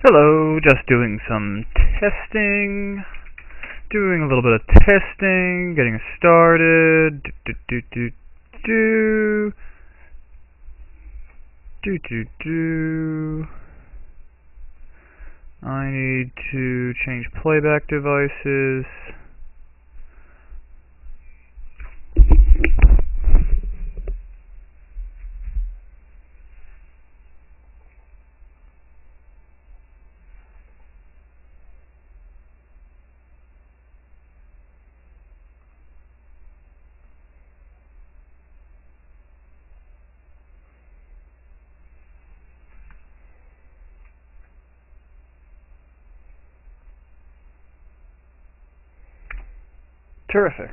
Hello, just doing some testing. Doing a little bit of testing, getting started. I need to change playback devices. Terrific.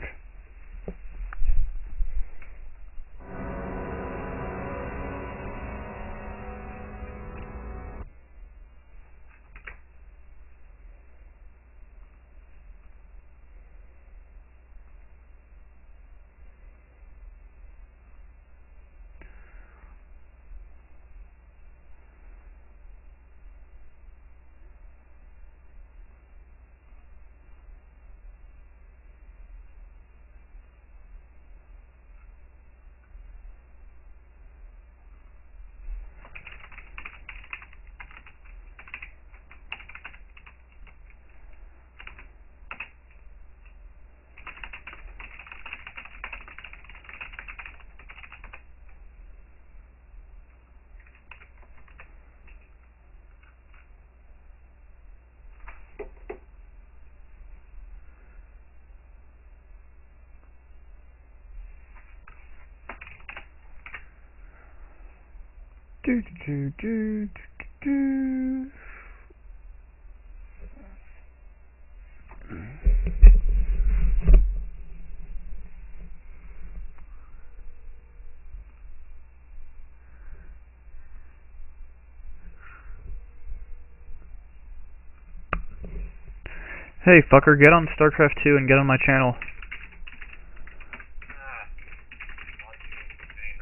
Hey fucker, get on StarCraft 2 and get on my channel.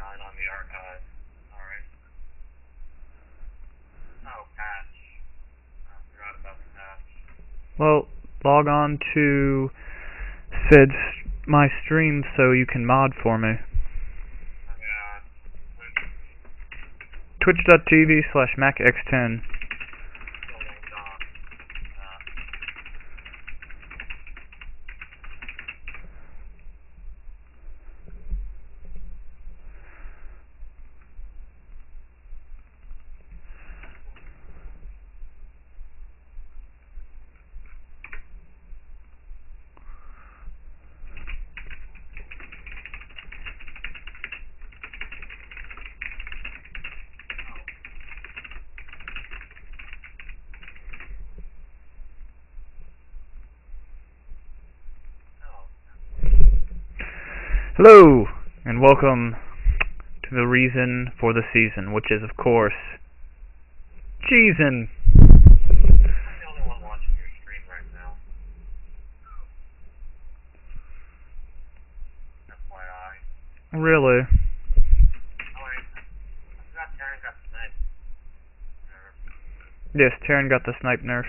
On the archive. Alright. Oh, patch. I forgot about the patch. Well, log on to said my stream so you can mod for me. Yeah. Twitch.tv/MacX10. Still linked on. Hello, and welcome to the reason for the season, which is, of course, Cheesin. I'm the only one watching your stream right now. FYI. Really? Oh wait, I forgot Taryn got sniped. Yes, Terran got the snipe nerf.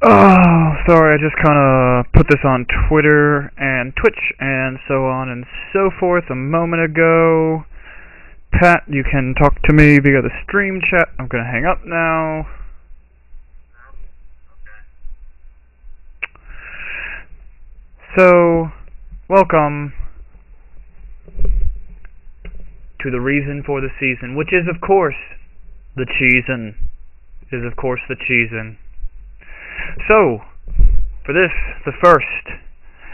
Oh, sorry, I just kind of put this on Twitter and Twitch and so on and so forth a moment ago. Pat, you can talk to me via the stream chat. I'm going to hang up now. So, welcome to the reason for the season, which is, of course, the Cheesin. So, for this, the first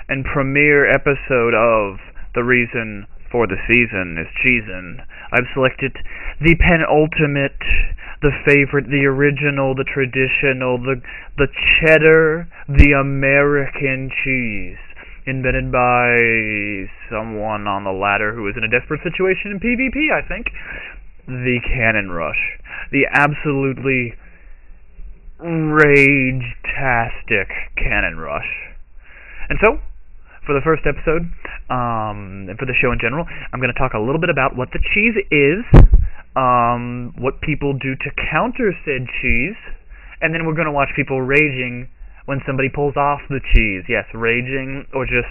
and premiere episode of the reason for the season is Cheesin, I've selected the penultimate, the favorite, the original, the traditional, the cheddar, the American cheese, invented by someone on the ladder who was in a desperate situation in PvP, I think. The Cannon Rush. The absolutely rage-tastic Cannon Rush. And so, for the first episode, and for the show in general, I'm going to talk a little bit about what the cheese is, what people do to counter said cheese, and then we're going to watch people raging when somebody pulls off the cheese. Yes, raging, or just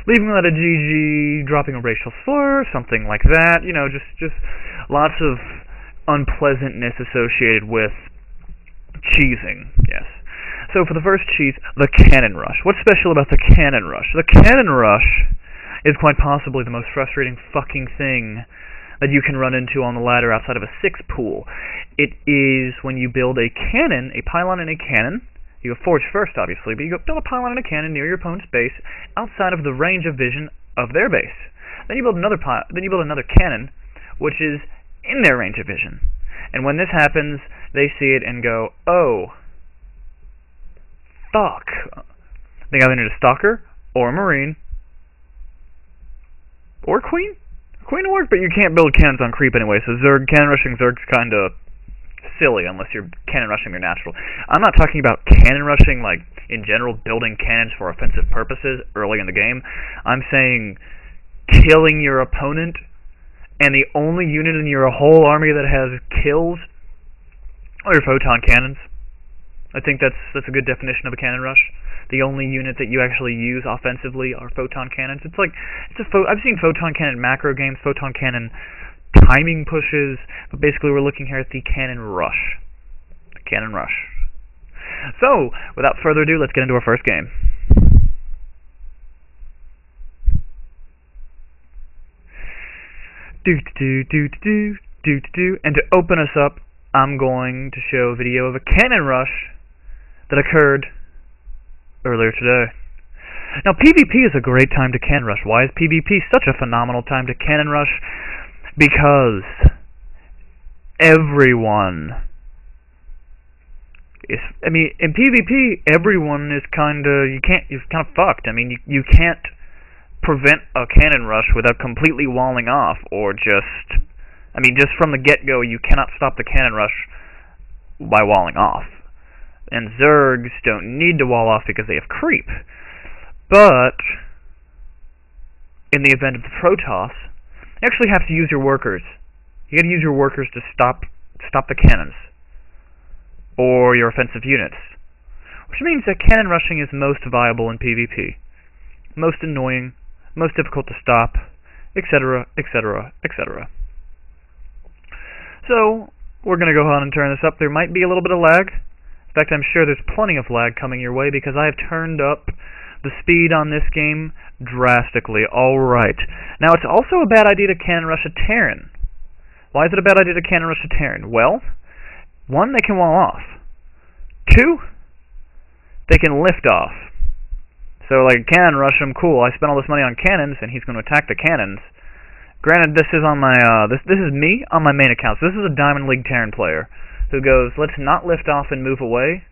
leaving without a GG, dropping a racial slur, something like that. You know, just lots of unpleasantness associated with cheesing, yes. So for the first cheese, the Cannon Rush. What's special about the Cannon Rush? The Cannon Rush is quite possibly the most frustrating fucking thing that you can run into on the ladder outside of a 6 pool. It is when you build a cannon, a pylon and a cannon. You go forge first, obviously, but you go build a pylon and a cannon near your opponent's base, outside of the range of vision of their base. Then you build another cannon, which is in their range of vision. And when this happens, they see it and go, oh, fuck. I think I either need a Stalker, or a Marine, or a Queen. Queen will work, but you can't build cannons on creep anyway, so cannon rushing Zerg's kinda silly unless you're cannon rushing their natural. I'm not talking about cannon rushing, like, in general, building cannons for offensive purposes early in the game. I'm saying killing your opponent, and the only unit in your whole army that has kills are your photon cannons. I think that's a good definition of a cannon rush. The only unit that you actually use offensively are photon cannons. I've seen photon cannon macro games, photon cannon timing pushes, but basically we're looking here at the Cannon Rush. The Cannon Rush. So, without further ado, let's get into our first game. And to open us up, I'm going to show a video of a Cannon Rush that occurred earlier today. Now, PvP is a great time to Cannon Rush. Why is PvP such a phenomenal time to Cannon Rush? Because everyone is, I mean, in PvP, everyone is you're kind of fucked. I mean, you can't prevent a Cannon Rush without completely walling off, or just from the get-go, you cannot stop the Cannon Rush by walling off. And Zergs don't need to wall off because they have creep. But in the event of the Protoss, you actually have to use your workers. You gotta use your workers to stop the cannons, or your offensive units. Which means that cannon rushing is most viable in PvP. Most annoying, most difficult to stop, etc., etc., etc. So, we're gonna go ahead and turn this up. There might be a little bit of lag. In fact, I'm sure there's plenty of lag coming your way because I have turned up the speed on this game drastically. Alright. Now, it's also a bad idea to cannon rush a Terran. Why is it a bad idea to cannon rush a Terran? Well, 1, they can wall off. 2, they can lift off. So, like, cannon rush him, cool. I spent all this money on cannons, and he's going to attack the cannons. Granted, this is on my, this is me on my main account. So this is a Diamond League Terran player who goes, let's not lift off and move away.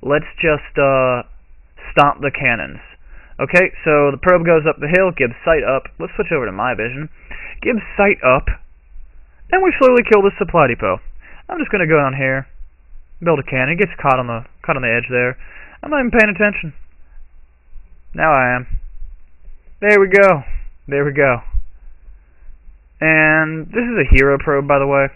Let's just, stop the cannons. Okay, so the probe goes up the hill, gives sight up. Let's switch over to my vision. Gives sight up, and we slowly kill this supply depot. I'm just gonna go down here, build a cannon. It gets caught on the edge there. I'm not even paying attention. Now I am. There we go. There we go. And this is a hero probe, by the way.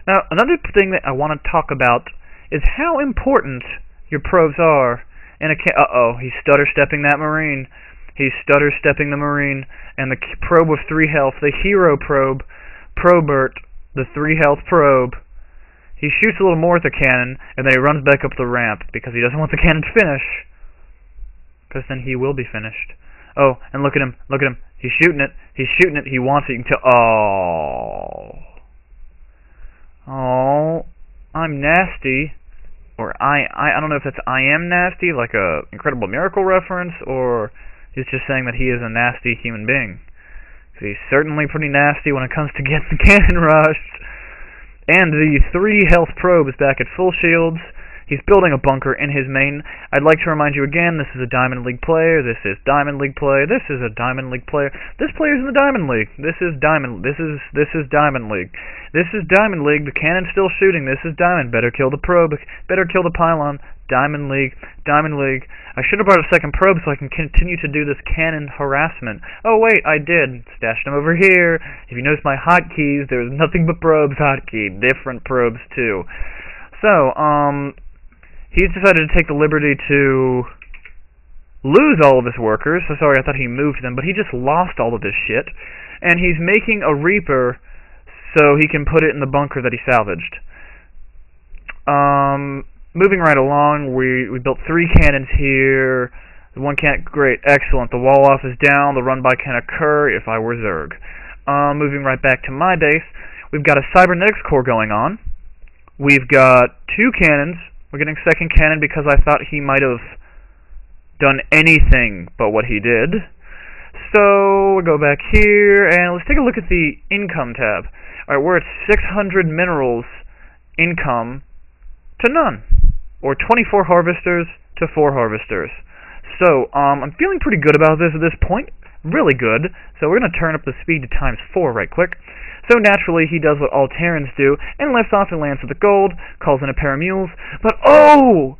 Now, another thing that I want to talk about is how important your probes are in a uh-oh, he's stutter-stepping that Marine. He's stutter-stepping the Marine. And the probe with 3 health, the hero probe, Probert, the 3 health probe, he shoots a little more at the cannon, and then he runs back up the ramp, because he doesn't want the cannon to finish. Because then he will be finished. Oh, and look at him, he's shooting it, He's shooting it. He wants it. You can tell. Oh. Oh. I'm nasty. Or I don't know if that's I am nasty, like a Incredible Miracle reference, or he's just saying that he is a nasty human being. He's certainly pretty nasty when it comes to getting cannon rushed. And the 3 health probe is back at full shields. He's building a bunker in his main. I'd like to remind you again, this is a Diamond League player. This is Diamond League player. This is a Diamond League player. This player's in the Diamond League. This is Diamond. This is Diamond League. This is Diamond League. The cannon's still shooting. This is Diamond. Better kill the probe. Better kill the pylon. Diamond League. Diamond League. I should have brought a second probe so I can continue to do this cannon harassment. Oh wait, I did. Stashed them over here. If you notice my hotkeys, there's nothing but probes hotkey. Different probes too. So, he's decided to take the liberty to lose all of his workers. So sorry, I thought he moved them, but he just lost all of this shit. And he's making a Reaper so he can put it in the bunker that he salvaged. Moving right along, we built 3 cannons here. The 1 cannon, great, excellent. The wall off is down. The run by can occur if I were Zerg. Moving right back to my base, we've got a cybernetics core going on. We've got 2 cannons. We're getting 2nd cannon because I thought he might have done anything but what he did. So we'll go back here and let's take a look at the income tab. Alright, we're at 600 minerals income to none. Or 24 harvesters to 4 harvesters. So, I'm feeling pretty good about this at this point. Really good. So we're going to turn up the speed to ×4 right quick. So naturally, he does what all Terrans do, and lifts off and lands with the gold, calls in a pair of mules, but oh!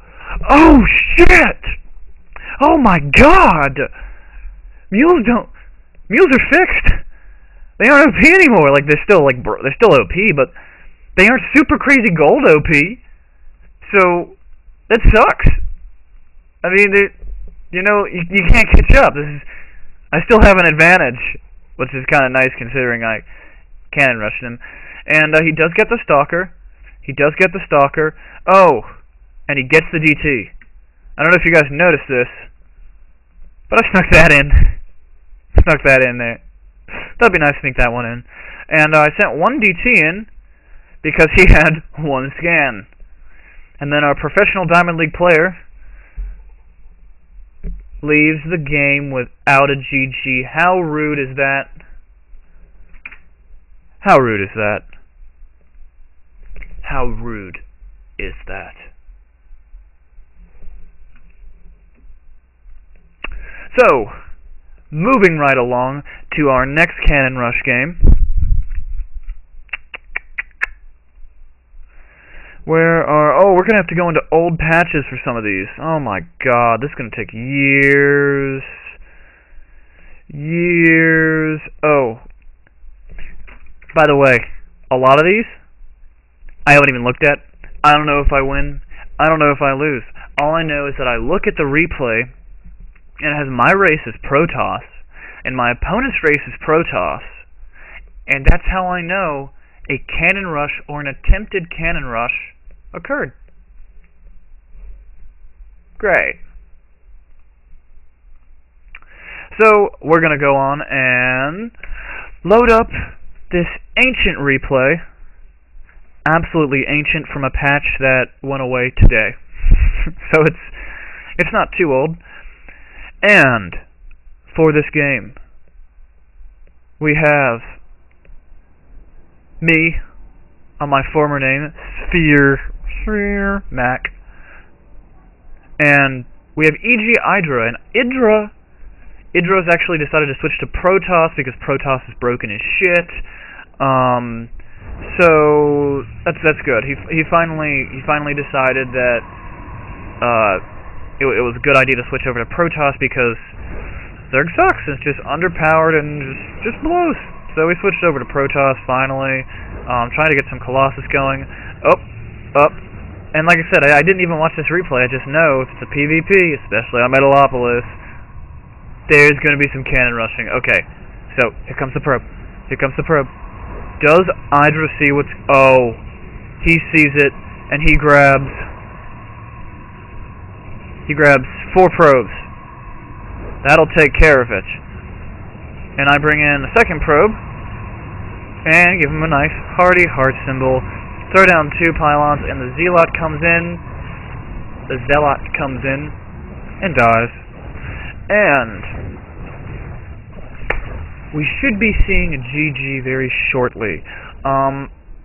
Oh shit! Oh my god! Mules are fixed! They aren't OP anymore, like they're still OP, but they aren't super crazy gold OP. So, that sucks. I mean, you can't catch up. I still have an advantage, which is kind of nice considering I cannon rushed him. And he does get the Stalker. Oh, and he gets the DT. I don't know if you guys noticed this, but I snuck that in. There. That'd be nice to sneak that one in. And I sent 1 DT in because he had 1 scan. And then our professional Diamond League player leaves the game without a GG. How rude is that? How rude is that? How rude is that? So, moving right along to our next cannon rush game. We're going to have to go into old patches for some of these. Oh my god, this is going to take years. Oh. By the way, a lot of these, I haven't even looked at. I don't know if I win. I don't know if I lose. All I know is that I look at the replay, and it has my race as Protoss, and my opponent's race is Protoss, and that's how I know a cannon rush or an attempted cannon rush occurred. Great. So, we're going to go on and load up this ancient replay. Absolutely ancient, from a patch that went away today. So it's not too old. And for this game, we have me on my former name, Sphere Mac, and we have EG Idra, and Idra's actually decided to switch to Protoss because Protoss is broken as shit. So that's good. He finally decided that it was a good idea to switch over to Protoss because Zerg sucks. It's just underpowered and just blows. So we switched over to Protoss finally. Trying to get some Colossus going. Up. And like I said, I didn't even watch this replay. I just know if it's a PvP, especially on Metalopolis, there's going to be some cannon rushing. Okay, so here comes the probe. Does Idra see what's... Oh, he sees it, and he grabs 4 probes. That'll take care of it. And I bring in the second probe, and give him a nice hearty heart symbol. Throw down 2 pylons, and the Zealot comes in. And dies. And we should be seeing a GG very shortly.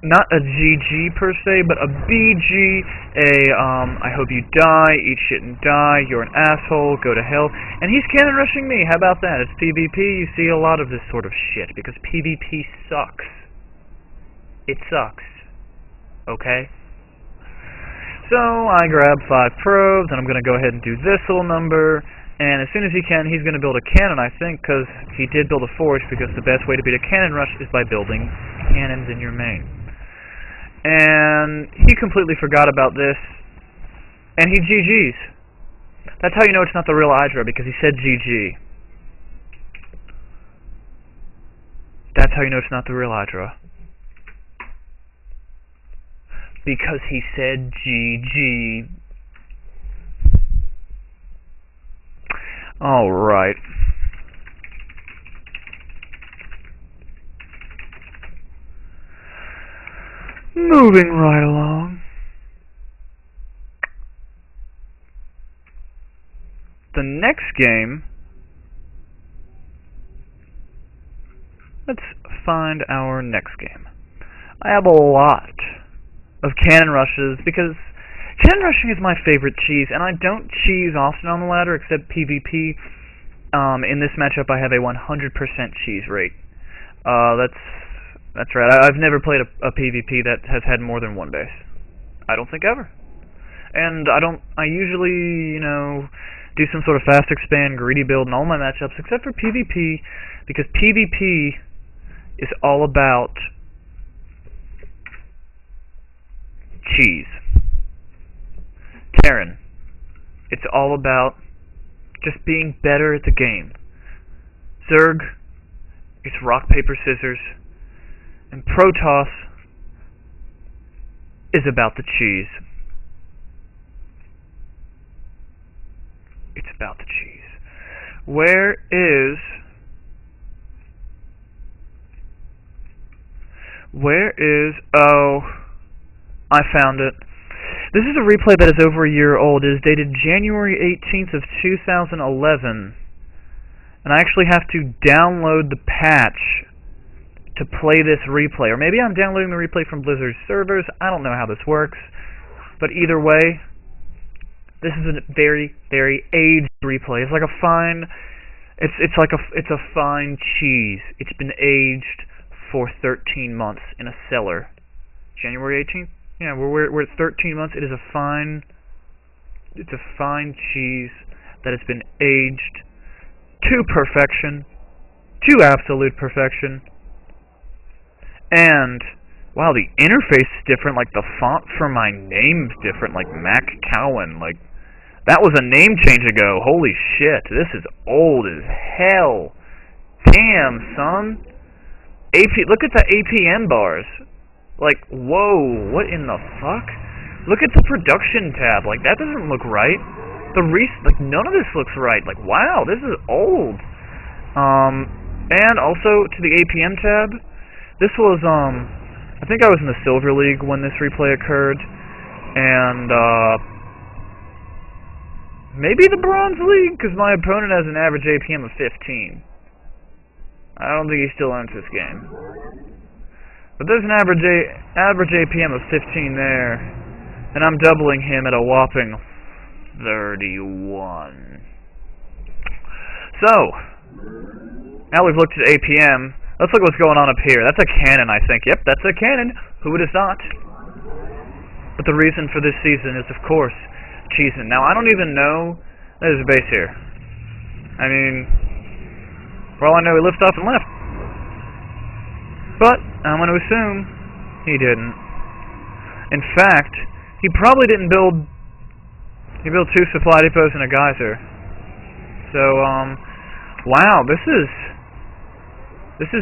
Not a GG per se, but a BG, I hope you die, eat shit and die, you're an asshole, go to hell. And he's cannon rushing me, how about that? It's PvP, you see a lot of this sort of shit, because PvP sucks. It sucks. Okay? So, I grab 5 probes, and I'm gonna go ahead and do this little number, and as soon as he can, he's gonna build a cannon, I think, because he did build a forge, because the best way to beat a cannon rush is by building cannons in your main. And he completely forgot about this, and he GG's. That's how you know it's not the real Hydra, because he said GG. That's how you know it's not the real Hydra. Because he said GG. Alright. Moving right along. The next game, let's find our next game. I have a lot of cannon rushes because cannon rushing is my favorite cheese, and I don't cheese often on the ladder except PvP. In this matchup I have a 100% cheese rate. That's right. I've never played a PvP that has had more than 1 base. I don't think ever. And I usually, do some sort of fast expand, greedy build in all my matchups, except for PvP, because PvP is all about cheese. Terran. It's all about just being better at the game. Zerg, it's rock, paper, scissors. And Protoss is about the cheese. It's about the cheese. Where is... Oh, I found it. This is a replay that is over a year old. It is dated January 18th of 2011. And I actually have to download the patch to play this replay. Or maybe I'm downloading the replay from Blizzard's servers. I don't know how this works. But either way, this is a very, very aged replay. It's like a fine... It's a fine cheese. It's been aged for 13 months in a cellar. January 18th? Yeah, we're at 13 months. It's a fine cheese that has been aged to perfection, to absolute perfection. And wow, the interface is different. Like the font for my name's different. Like Mac Cowan. Like that was a name change ago. Holy shit, this is old as hell. Damn, son. Look at the APM bars. Like, whoa, what in the fuck? Look at the production tab. Like, that doesn't look right. None of this looks right. Like, wow, this is old. And also, to the APM tab, this was, I think I was in the Silver League when this replay occurred. And, maybe the Bronze League, because my opponent has an average APM of 15. I don't think he still owns this game. But there's an average APM of 15 there, and I'm doubling him at a whopping 31. So, now we've looked at APM, let's look at what's going on up here. That's a cannon, I think. Yep, that's a cannon. Who would have thought? But the reason for this season is, of course, Cheesin. Now, I don't even know... There's a base here. I mean, for all I know, he lifted off and left. But I'm going to assume he didn't. In fact, he probably didn't build... He built 2 supply depots and a geyser. So, wow, this is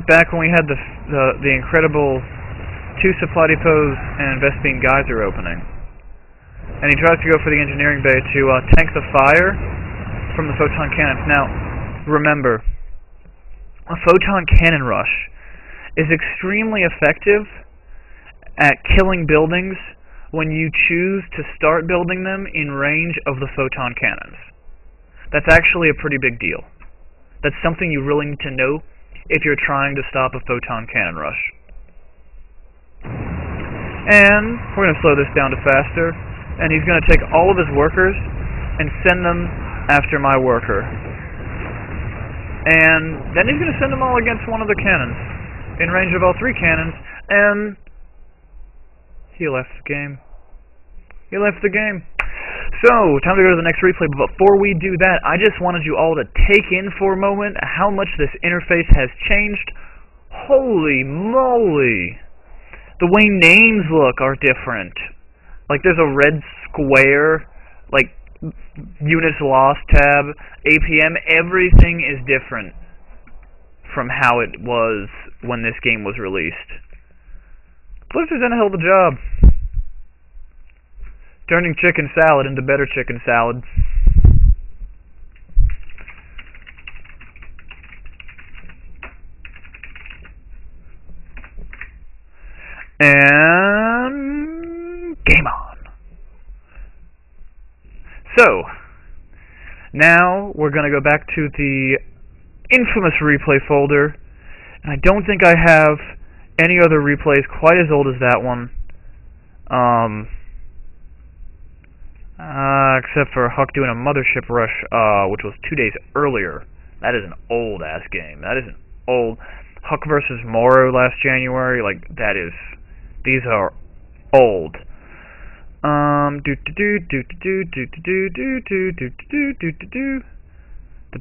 back when we had the incredible 2 supply depots and Vespine geyser opening. And he tries to go for the engineering bay to tank the fire from the photon cannons. Now, remember, a photon cannon rush is extremely effective at killing buildings when you choose to start building them in range of the photon cannons. That's actually a pretty big deal. That's something you really need to know if you're trying to stop a photon cannon rush. And we're going to slow this down to faster, and he's going to take all of his workers and send them after my worker. And then he's going to send them all against one of the cannons, in range of all 3 cannons, and he left the game. He left the game. So, time to go to the next replay, but before we do that, I just wanted you all to take in for a moment how much this interface has changed. Holy moly! The way names look are different. Like, there's a red square, like, units lost tab, APM, everything is different from how it was when this game was released. Blizzard's done a hell of a job turning chicken salad into better chicken salad. And game on. So, now we're going to go back to the infamous replay folder. And I don't think I have any other replays quite as old as that one. Except for Huck doing a Mothership Rush, which was 2 days earlier. That is an old-ass game. That is an old... Huck versus Morrow last January, like, that is... These are old. The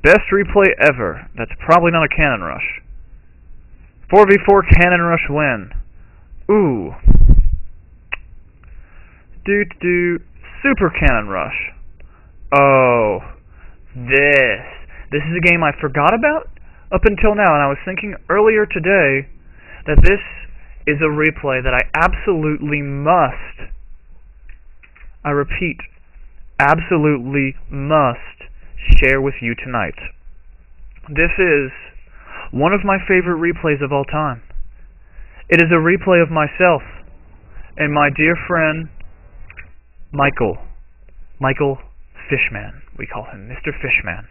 best replay ever. That's probably not a cannon rush. 4v4 cannon rush win. Ooh. Super cannon rush. Oh. This is a game I forgot about up until now, and I was thinking earlier today that this is a replay that I absolutely must, I repeat, absolutely must share with you tonight. This is one of my favorite replays of all time. It is a replay of myself and my dear friend Michael Fishman. We call him Mr. Fishman.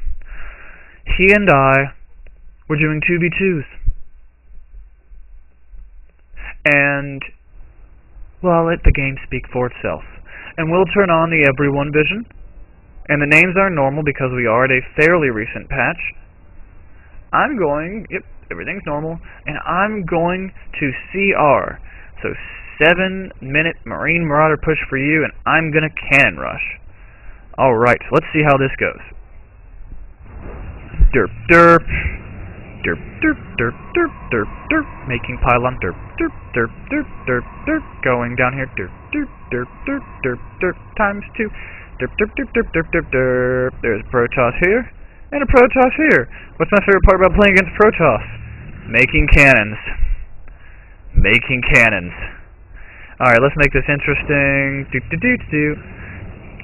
He and I were doing 2v2s. And, well, let the game speak for itself. And we'll turn on the everyone vision. And the names are normal because we are at a fairly recent patch. Yep, everything's normal. And I'm going to CR. So 7-minute Marine Marauder push for you, and I'm gonna cannon rush. Alright, so let's see how this goes. Derp derp. Derp derp derp derp derp derp. Making pylon derp derp derp derp derp derp. Going down here derp derp derp derp derp derp times 2. Derp derp derp derp derp derp derp. There's a Protoss here and a Protoss here. What's my favorite part about playing against Protoss? Making cannons. Making cannons. Alright, let's make this interesting.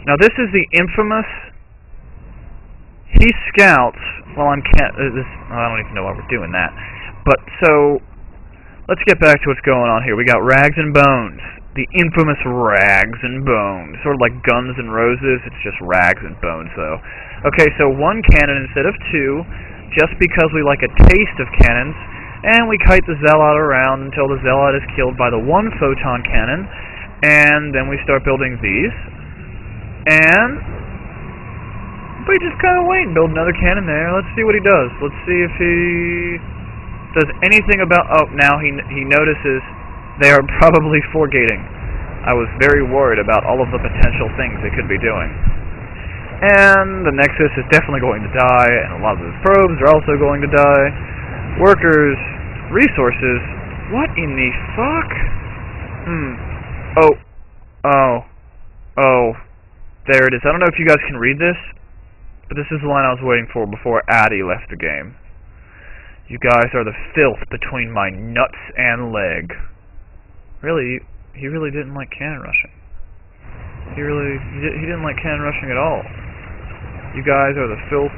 Now this is the infamous... He scouts while I'm I don't even know why we're doing that. But, so... Let's get back to what's going on here. We got Rags and Bones. The infamous Rags and Bones. Sort of like Guns and Roses, it's just Rags and Bones, though. Okay, so 1 cannon instead of 2, just because we like a taste of cannons. And we kite the Zealot around until the Zealot is killed by the 1 photon cannon. And then we start building these. And we just kind of wait and build another cannon there. Let's see what he does. Let's see if he does anything about... Oh, now he notices they are probably 4-gating. I was very worried about all of the potential things they could be doing. And the Nexus is definitely going to die, and a lot of those probes are also going to die. Workers, resources, what in the fuck? Oh, there it is. I don't know if you guys can read this, but this is the line I was waiting for before Addy left the game. You guys are the filth between my nuts and leg. Really, he really didn't like cannon rushing. He didn't like cannon rushing at all. You guys are the filth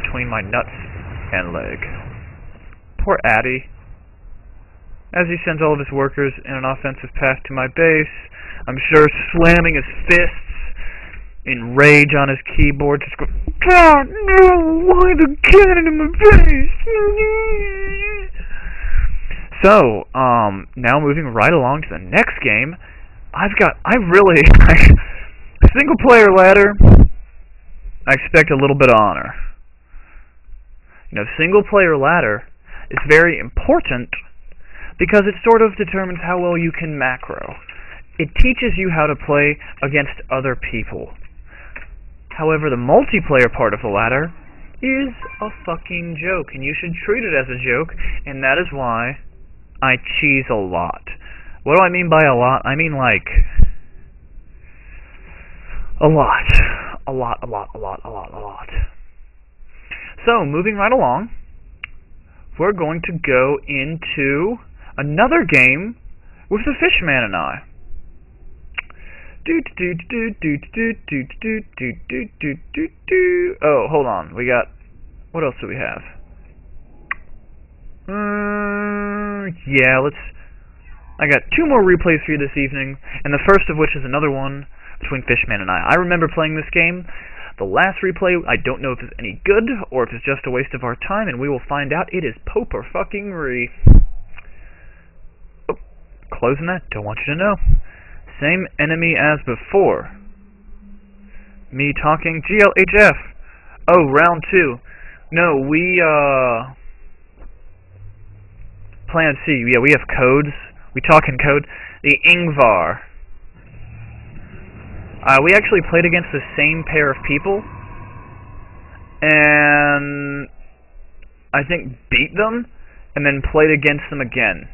between my nuts and leg. Poor Addy. As he sends all of his workers in an offensive path to my base, I'm sure slamming his fists in rage on his keyboard, just going, God, no, why the cannon in my base? So, now moving right along to the next game, single player ladder, I expect a little bit of honor. You know, single player ladder is very important because it sort of determines how well you can macro. It teaches you how to play against other people. However, the multiplayer part of the ladder is a fucking joke, and you should treat it as a joke, and that is why I cheese a lot. What do I mean by a lot? I mean like a lot. A lot. So, moving right along, we're going to go into another game with the Fishman and I. Oh, hold on. We got... What else do we have? Yeah, I got 2 more replays for you this evening, and the first of which is another one between Fishman and I. I remember playing this game. The last replay, I don't know if it's any good, or if it's just a waste of our time, and we will find out. It is Poper fucking Ree. Oh, closing that. Don't want you to know. Same enemy as before. Me talking GLHF. Oh, round 2. No, we, Plan C. Yeah, we have codes. We talk in code. The Ingvar. We actually played against the same pair of people, and I think beat them, and then played against them again.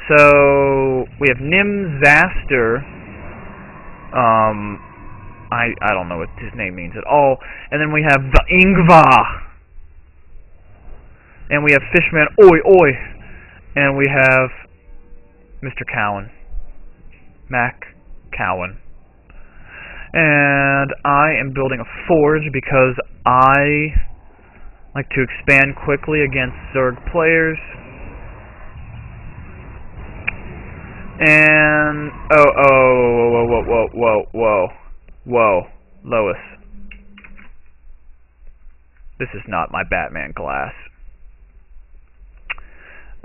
So we have Nimzaster. I don't know what his name means at all. And then we have the Ingvar. And we have Fishman Oi Oi. And we have Mr. Cowan. Mac Cowan. And I am building a forge because I like to expand quickly against Zerg players. And whoa, Lois. This is not my Batman glass.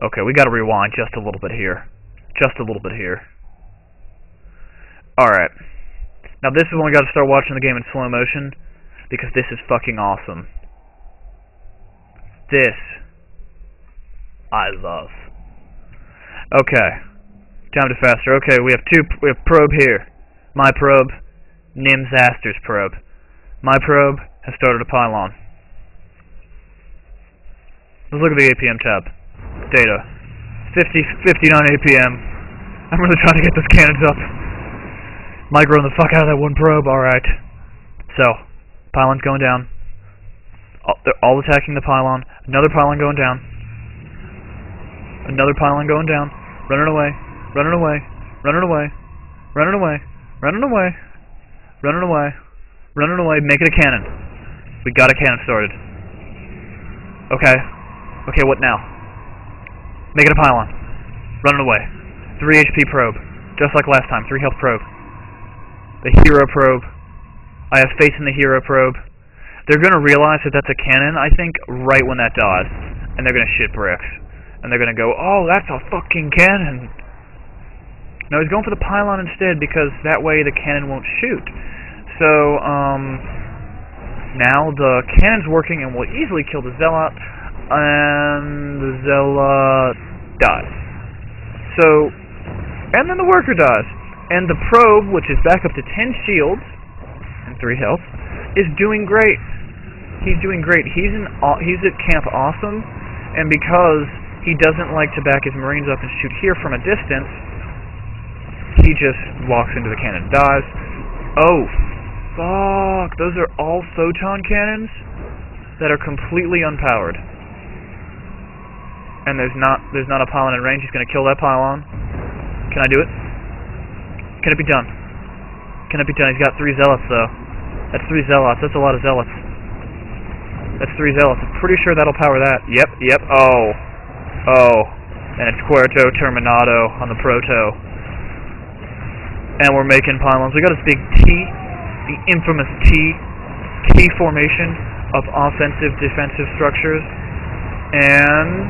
Okay, we gotta rewind just a little bit here. Alright. Now this is when we gotta start watching the game in slow motion, because this is fucking awesome. This I love. Okay. Time to faster. Okay, we have probe here. My probe, Nimzaster's probe. My probe has started a pylon. Let's look at the APM tab. Data. 59 APM. I'm really trying to get this cannons up. Microing the fuck out of that one probe. Alright. So, pylon's going down. They're all attacking the pylon. Another pylon going down. Another pylon going down. Running away. Running away. Running away. Running away. Running away. Running away. Running away. Make it a cannon. We got a cannon started. Okay. Okay, what now? Make it a pylon. Running away. 3 HP probe. Just like last time. 3 health probe. The hero probe. I have faith in the hero probe. They're going to realize that that's a cannon, I think, right when that dies. And they're going to shit bricks. And they're going to go, oh, that's a fucking cannon. No, he's going for the pylon instead, because that way the cannon won't shoot. So, now the cannon's working and will easily kill the Zealot, and the Zealot dies. So, and then the worker dies. And the probe, which is back up to 10 shields, and 3 health, is doing great. He's doing great. He's at Camp Awesome, and because he doesn't like to back his Marines up and shoot here from a distance, he just walks into the cannon and dies. Oh, fuck. Those are all photon cannons that are completely unpowered. And there's not a pylon in range. He's going to kill that pylon. Can I do it? Can it be done? Can it be done? He's got 3 zealots, though. That's 3 zealots. That's a lot of zealots. That's 3 zealots. I'm pretty sure that'll power that. Yep. Oh. And it's Cuarto Terminado on the Proto. And we're making pylons. We got this big T, the infamous T formation of offensive defensive structures. And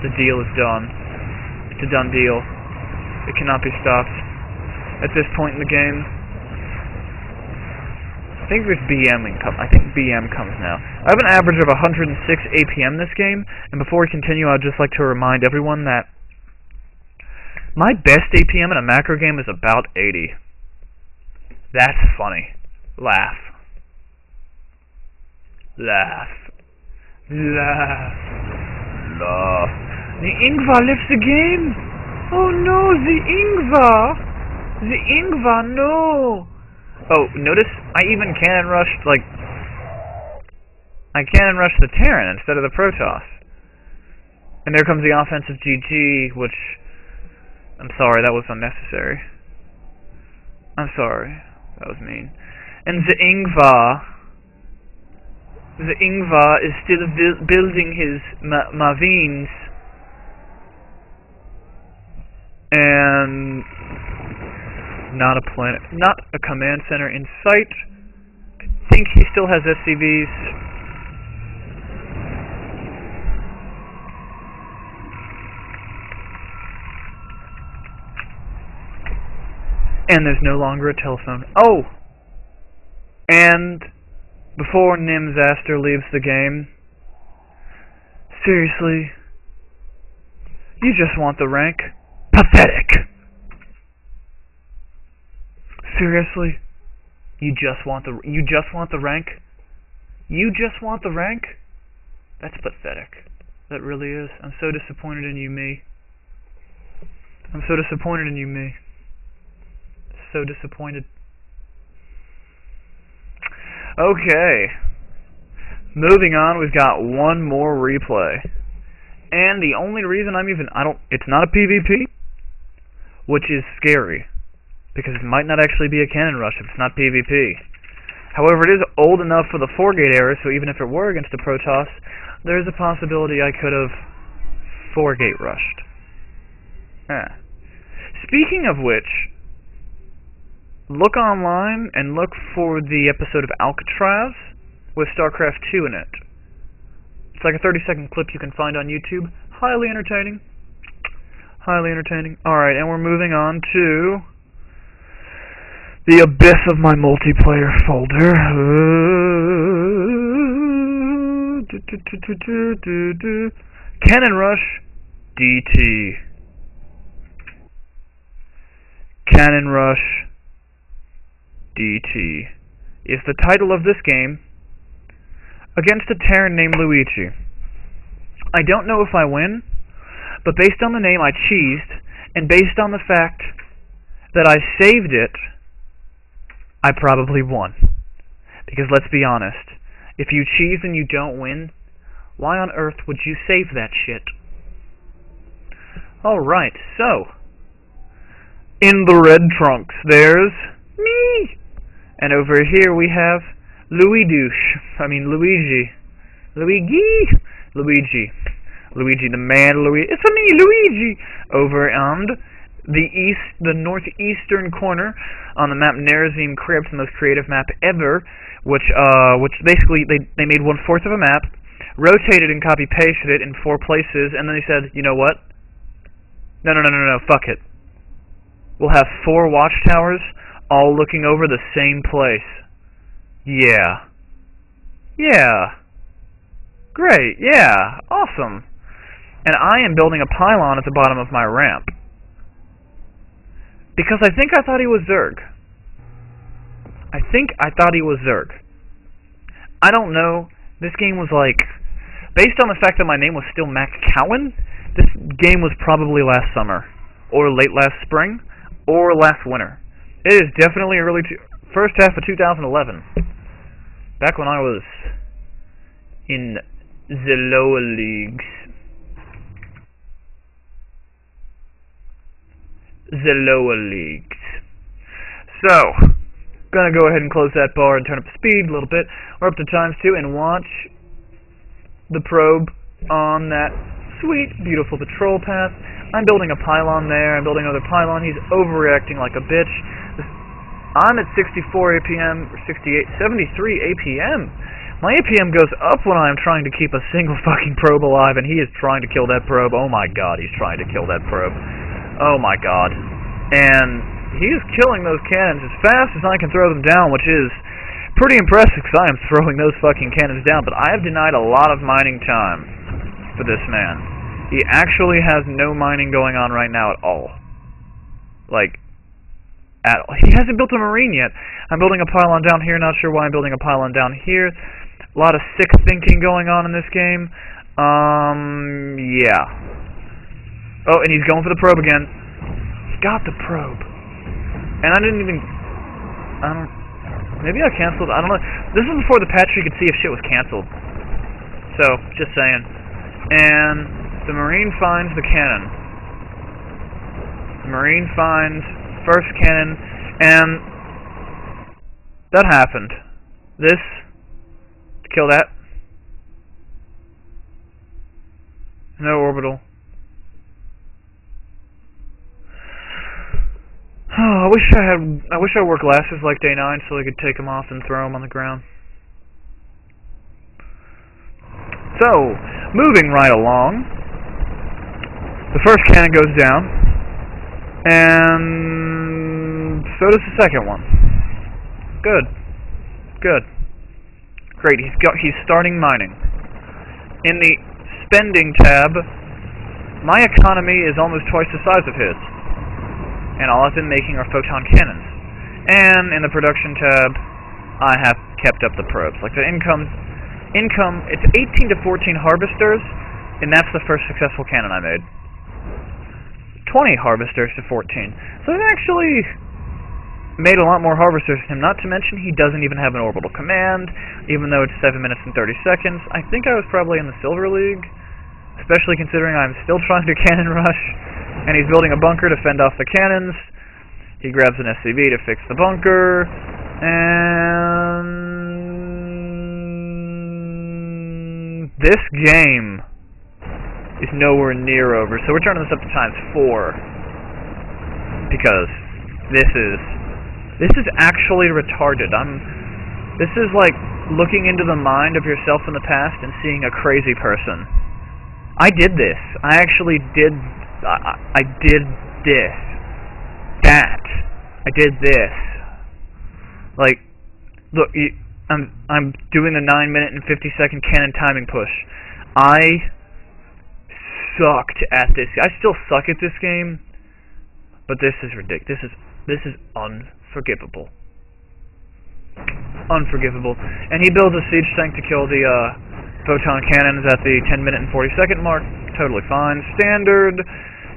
the deal is done. It's a done deal. It cannot be stopped. At this point in the game, I think there's BM income. I think BM comes now. I have an average of 106 APM this game, and before we continue, I'd just like to remind everyone that my best APM in a macro game is about 80. That's funny. Laugh. The Ingvar left the game! Oh no, the Ingvar! The Ingvar, no! Oh, notice I even cannon rushed, I cannon rushed the Terran instead of the Protoss. And there comes the offensive GG, which, I'm sorry, that was unnecessary. I'm sorry, that was mean. And the Ingvar is still building his Mavines. And not a command center in sight. I think he still has SCVs. And there's no longer a telephone. Oh! And before Nimzaster leaves the game, seriously, you just want the rank? Pathetic! Seriously? You just want the rank? You just want the rank? That's pathetic. That really is. I'm so disappointed in you, me. I'm so disappointed in you, me. So disappointed. Okay. Moving on, we've got one more replay. And the only reason it's not a PvP, which is scary. Because it might not actually be a cannon rush if it's not PvP. However, it is old enough for the 4-gate era, so even if it were against a Protoss, there is a possibility I could have 4-gate rushed. Speaking of which, look online and look for the episode of Alcatraz with StarCraft 2 in it. It's like a 30-second clip you can find on YouTube. Highly entertaining. Highly entertaining. Alright, and we're moving on to the abyss of my multiplayer folder. Cannon Rush DT. Cannon Rush DT is the title of this game against a Terran named Luigi. I don't know if I win, but based on the name I cheesed, and based on the fact that I saved it, I probably won. Because let's be honest, if you cheese and you don't win, why on earth would you save that shit? Alright, so, in the red trunks, there's me! And over here we have Luigi. Luigi the man, it's a me, Luigi! Over on the northeastern corner on the map Nerazim Crypt, the most creative map ever, which basically they made 1/4 of a map, rotated and copy pasted it in 4 places, and then they said, you know what? No, fuck it. We'll have 4 watchtowers all looking over the same place. Yeah. Great, yeah, awesome. And I am building a pylon at the bottom of my ramp. Because I thought he was Zerg. I thought he was Zerg. I don't know. This game was like, based on the fact that my name was still Mac Cowan, this game was probably last summer, or late last spring, or last winter. It is definitely first half of 2011. Back when I was in the lower leagues. So, Gonna go ahead and close that bar and turn up the speed a little bit. We're up to ×2 and watch the probe on that sweet, beautiful patrol path. I'm building a pylon there. I'm building another pylon. He's overreacting like a bitch. I'm at 64 APM, or 68, 73 APM. My APM goes up when I'm trying to keep a single fucking probe alive, and he is trying to kill that probe. Oh my god, he's trying to kill that probe. Oh my god. And he is killing those cannons as fast as I can throw them down, which is pretty impressive because I am throwing those fucking cannons down, but I have denied a lot of mining time for this man. He actually has no mining going on right now at all. Like, at all. He hasn't built a marine yet. I'm building a pylon down here, not sure why I'm building a pylon down here. A lot of sick thinking going on in this game. Yeah. Oh, and he's going for the probe again. He got the probe. And I didn't even... Maybe I canceled... I don't know. This is before the patch you could see if shit was canceled. So, just saying. And the Marine finds the cannon. The Marine finds first cannon, and that happened. This... Kill that. No orbital. Oh, I wish I wore glasses like day 9 so I could take them off and throw them on the ground. So, moving right along, the first cannon goes down, and so does the second one. Good. Good. Great, he's starting mining. In the spending tab, my economy is almost twice the size of his. And all I've been making are photon cannons. And in the production tab, I have kept up the probes. Like the income, it's 18 to 14 harvesters, and that's the first successful cannon I made. 20 harvesters to 14. So I've actually made a lot more harvesters than him, not to mention he doesn't even have an orbital command, even though it's 7 minutes and 30 seconds. I think I was probably in the Silver League, especially considering I'm still trying to cannon rush. And he's building a bunker to fend off the cannons. He grabs an SCV to fix the bunker. And this game is nowhere near over. So we're turning this up to ×4. Because this is actually retarded. This is like looking into the mind of yourself in the past and seeing a crazy person. I did this. I actually did... I did this. That. I did this. Like, look, I'm doing the 9-minute and 50-second cannon timing push. I sucked at this. I still suck at this game, but this is ridiculous. This is unforgivable. Unforgivable. And he builds a siege tank to kill the photon cannons at the 10-minute and 40-second mark. Totally fine. Standard.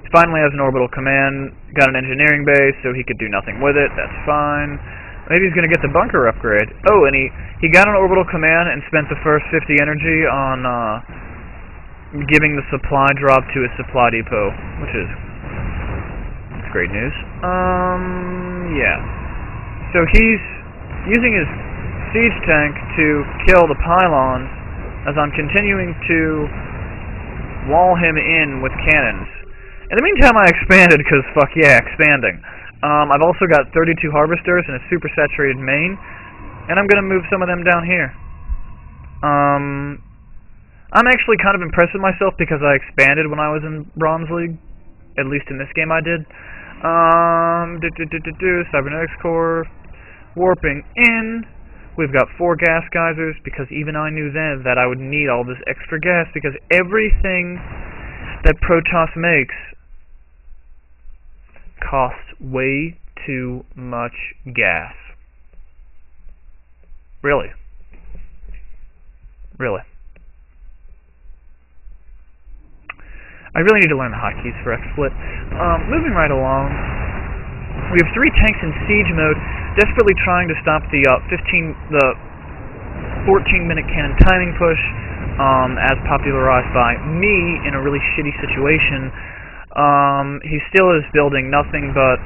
Finally has an orbital command, got an engineering base, so he could do nothing with it. That's fine. Maybe he's going to get the bunker upgrade. Oh, and he got an orbital command and spent the first 50 energy on giving the supply drop to his supply depot, which is great news. Yeah. So he's using his siege tank to kill the pylons as I'm continuing to wall him in with cannons. In the meantime, I expanded, because fuck yeah, expanding. I've also got 32 harvesters and a super saturated main, and I'm going to move some of them down here. I'm actually kind of impressed with myself because I expanded when I was in Bronze League. At least in this game I did. Cybernetics core, warping in. We've got 4 gas geysers, because even I knew then that I would need all this extra gas, because everything that Protoss makes costs way too much gas. Really. Really. I really need to learn the hotkeys for XSplit. Moving right along, we have 3 tanks in siege mode, desperately trying to stop the 14-minute cannon timing push, as popularized by me in a really shitty situation. He still is building nothing but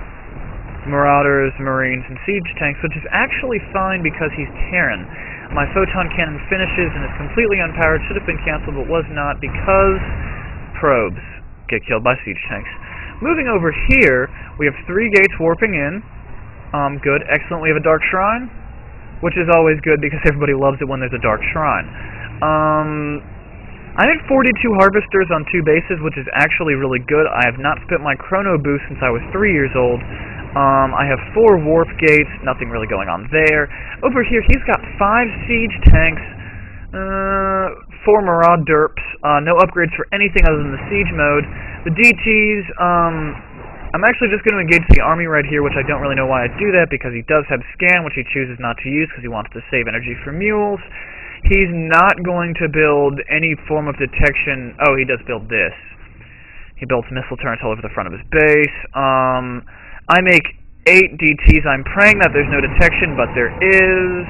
Marauders, Marines, and Siege Tanks, which is actually fine because he's Terran. My Photon Cannon finishes and is completely unpowered, should have been cancelled, but was not because probes get killed by Siege Tanks. Moving over here, we have 3 gates warping in. Good, excellent. We have a Dark Shrine, which is always good because everybody loves it when there's a Dark Shrine. I had 42 Harvesters on 2 bases, which is actually really good. I have not spent my Chrono Boost since I was 3 years old. I have 4 Warp Gates, nothing really going on there. Over here, he's got 5 Siege Tanks, 4 Maraud Derps, no upgrades for anything other than the Siege mode. The DTs, I'm actually just going to engage the army right here, which I don't really know why I do that, because he does have Scan, which he chooses not to use because he wants to save energy for mules. He's not going to build any form of detection. Oh, he does build this. He builds missile turrets all over the front of his base. I make 8 DTs. I'm praying that there's no detection, but there is.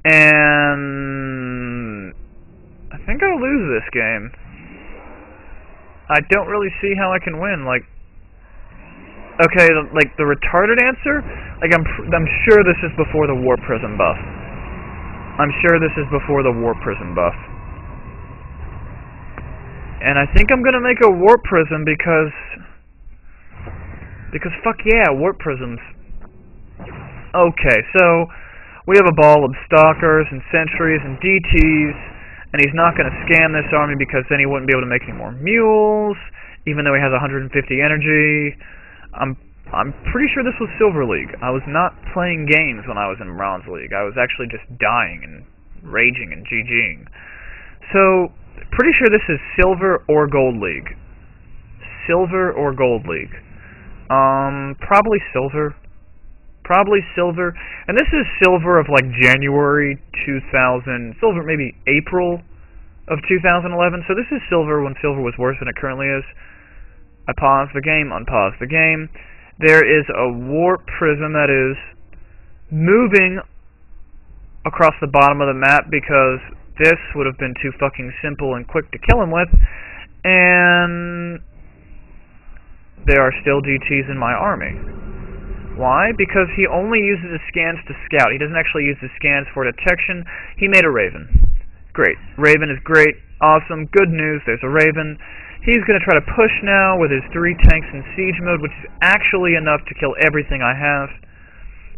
And I think I'll lose this game. I don't really see how I can win. Like, okay, like the retarded answer. Like, I'm sure this is before the Warp Prism buff. I'm sure this is before the Warp Prism buff. And I think I'm gonna make a Warp Prism because fuck yeah, Warp Prisms. Okay, so we have a ball of Stalkers and Sentries and DTs, and he's not gonna scan this army because then he wouldn't be able to make any more mules, even though he has 150 energy. I'm pretty sure this was Silver League. I was not playing games when I was in Bronze League. I was actually just dying and raging and GGing. So, pretty sure this is Silver or Gold League. Silver or Gold League. Probably Silver. Probably Silver. And this is Silver of like January 2000. Silver maybe April of 2011. So this is Silver when Silver was worse than it currently is. I pause the game, unpause the game. There is a Warp Prism that is moving across the bottom of the map because this would have been too fucking simple and quick to kill him with. And there are still DTs in my army. Why? Because he only uses his scans to scout. He doesn't actually use his scans for detection. He made a Raven. Great. Raven is great. Awesome. Good news. There's a Raven. He's going to try to push now with his 3 tanks in siege mode, which is actually enough to kill everything I have.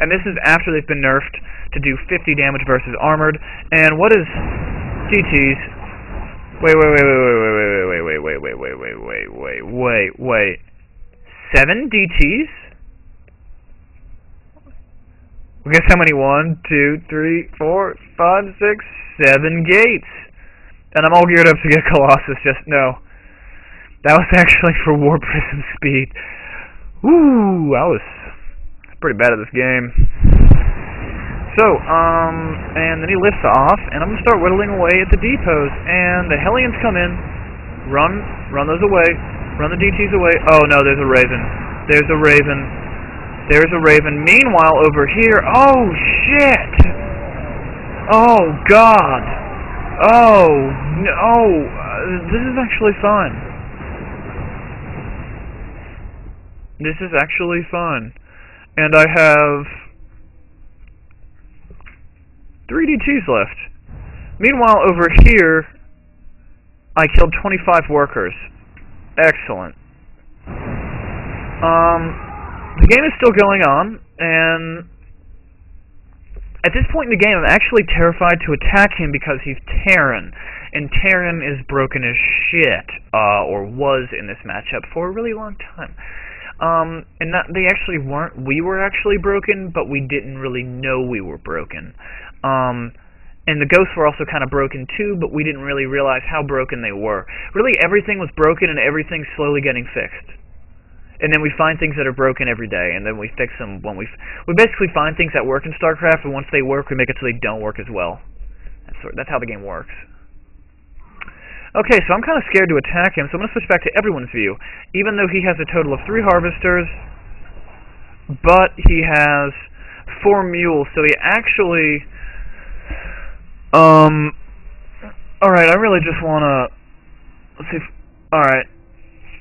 And this is after they've been nerfed to do 50 damage versus armored. And what is DTs? Wait. 7 DTs? Guess how many? 1, 2, 3, 4, 5, 6, 7 gates. And I'm all geared up to get Colossus. Just no. That was actually for Warp Prism speed. Ooh, I was pretty bad at this game. So, and then he lifts off, and I'm gonna start whittling away at the depots. And the Hellions come in, run those away, run the DTs away. Oh no, there's a Raven. There's a Raven. There's a Raven. Meanwhile, over here, oh shit! Oh god! Oh no! This is actually fun. This is actually fun. And I have 3 DTs left. Meanwhile, over here, I killed 25 workers. Excellent. The game is still going on, and at this point in the game, I'm actually terrified to attack him because he's Terran. And Terran is broken as shit, or was in this matchup for a really long time. And that they actually weren't. We were actually broken, but we didn't really know we were broken. And the ghosts were also kind of broken too, but we didn't really realize how broken they were. Really, everything was broken, and everything's slowly getting fixed. And then we find things that are broken every day, and then we fix them when we basically find things that work in StarCraft, and once they work, we make it so they don't work as well. That's how the game works. Okay, so I'm kind of scared to attack him, so I'm going to switch back to everyone's view. Even though he has a total of 3 harvesters, but he has 4 mules, so he actually... Alright, I really just want to... Let's see if... Alright,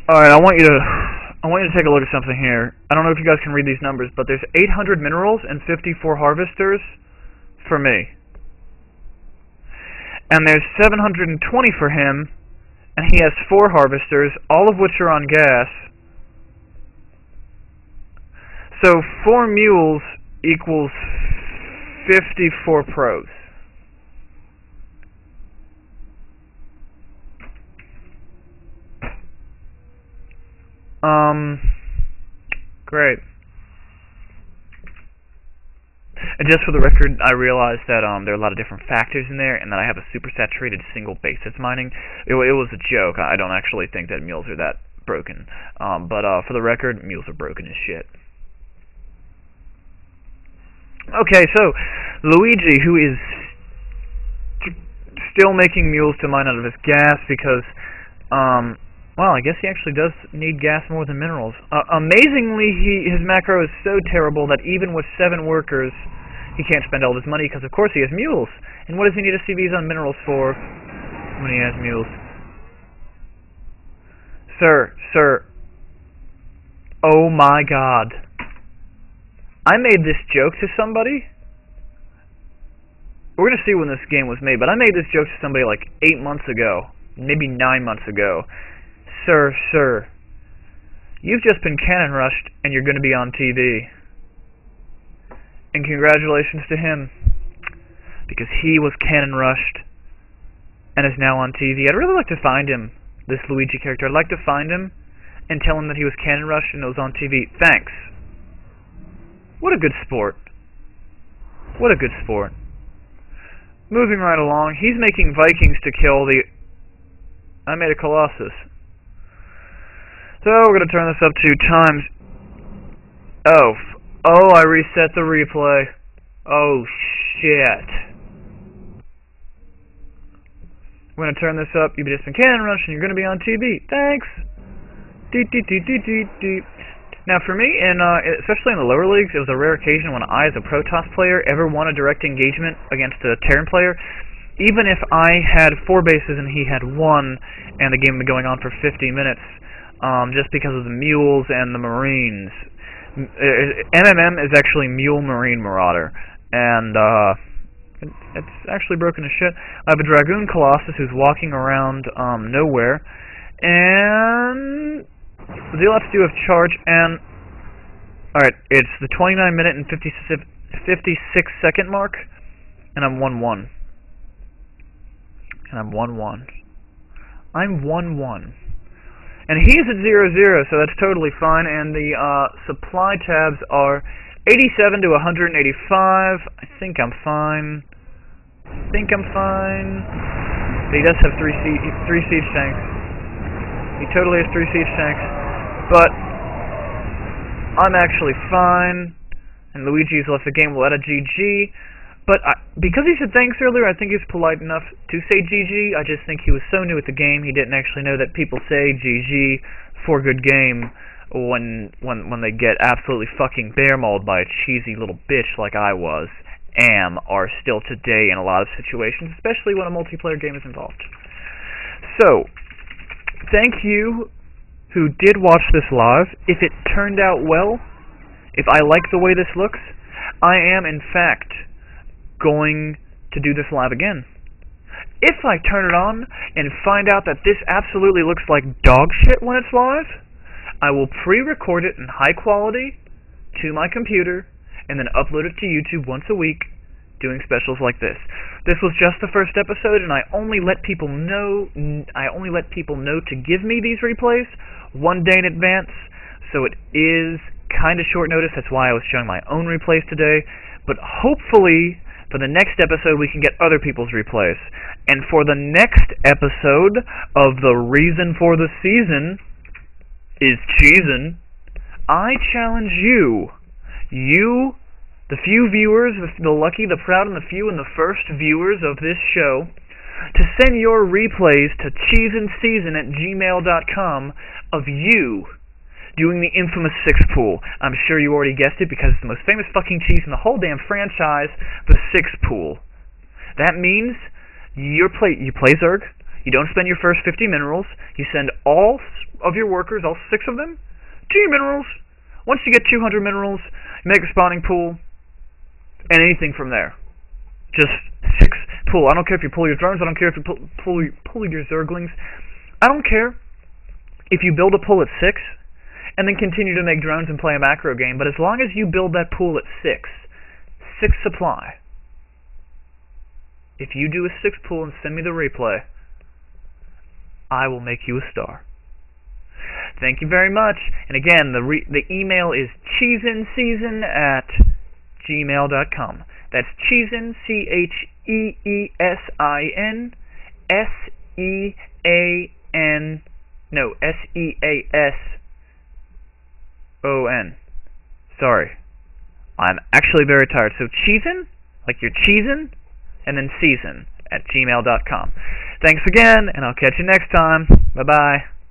I want you to... I want you to take a look at something here. I don't know if you guys can read these numbers, but there's 800 minerals and 54 harvesters for me. And there's 720 for him, and he has 4 harvesters, all of which are on gas. So 4 mules equals 54 pros. Great. And just for the record, I realized that there are a lot of different factors in there, and that I have a super saturated single base that's mining. It was a joke. I don't actually think that mules are that broken. But for the record, mules are broken as shit. Okay, so Luigi, who is still making mules to mine out of his gas because, well, I guess he actually does need gas more than minerals. Amazingly, his macro is so terrible that even with 7 workers, he can't spend all his money because, of course, he has mules. And what does he need a CVs on minerals for when he has mules? Sir. Oh my god. I made this joke to somebody. We're going to see when this game was made, but I made this joke to somebody like 8 months ago, maybe 9 months ago. Sir, you've just been cannon rushed and you're going to be on TV. And congratulations to him, because he was cannon rushed and is now on TV. I'd really like to find him, this Luigi character. I'd like to find him and tell him that he was cannon rushed and it was on TV. Thanks. What a good sport. What a good sport. Moving right along, he's making Vikings to kill the... I made a Colossus. So we're going to turn this up 2 times. Oh, I reset the replay. Oh, shit. We're going to turn this up. You've just been cannon rushed and you're going to be on TV. Thanks. Now for me, especially in the lower leagues, it was a rare occasion when I, as a Protoss player, ever won a direct engagement against a Terran player. Even if I had 4 bases and he had 1, and the game had been going on for 50 minutes, just because of the mules and the marines. MMM is actually Mule Marine Marauder, and it's actually broken as shit. I have a Dragoon Colossus who's walking around nowhere, and they'll have to do with charge, and alright, it's the 29-minute and 56-second mark, and I'm 1-1. And I'm 1-1. I'm 1-1. And he's at 0-0, so that's totally fine, and the supply tabs are 87 to 185. I think I'm fine. But he does have 3 siege tanks. He totally has 3 siege tanks. But I'm actually fine, and Luigi's left the game without a GG. But because he said thanks earlier, I think he's polite enough to say GG. I just think he was so new at the game, he didn't actually know that people say GG for good game when they get absolutely fucking bear mauled by a cheesy little bitch like I was, are still today in a lot of situations, especially when a multiplayer game is involved. So, thank you who did watch this live. If it turned out well, if I like the way this looks, I am in fact going to do this live again. If I turn it on and find out that this absolutely looks like dog shit when it's live, I will pre-record it in high quality to my computer and then upload it to YouTube once a week, doing specials like this. This was just the first episode, and I only let people know to give me these replays 1 day in advance, so it is kind of short notice. That's why I was showing my own replays today, but hopefully for the next episode, we can get other people's replays. And for the next episode of The Reason for the Season is Cheesin, I challenge you, the few viewers, the lucky, the proud, and the few and the first viewers of this show, to send your replays to cheesinseason@gmail.com of you doing the infamous 6 pool. I'm sure you already guessed it because it's the most famous fucking cheese in the whole damn franchise, the 6 pool. That means you play Zerg, you don't spend your first 50 minerals, you send all of your workers, all 6 of them, 2 minerals. Once you get 200 minerals, you make a spawning pool, and anything from there. Just 6 pool. I don't care if you pull your drones. I don't care if you pull your zerglings. I don't care if you build a pool at 6 and then continue to make drones and play a macro game. But as long as you build that pool at 6 supply. If you do a 6 pool and send me the replay, I will make you a star. Thank you very much. And again, the email is cheesinseason@gmail.com. That's Cheesin, CHEESIN, SEASON. Sorry. I'm actually very tired. So Cheesin, like you're cheesin', and then season at gmail.com. Thanks again, and I'll catch you next time. Bye-bye.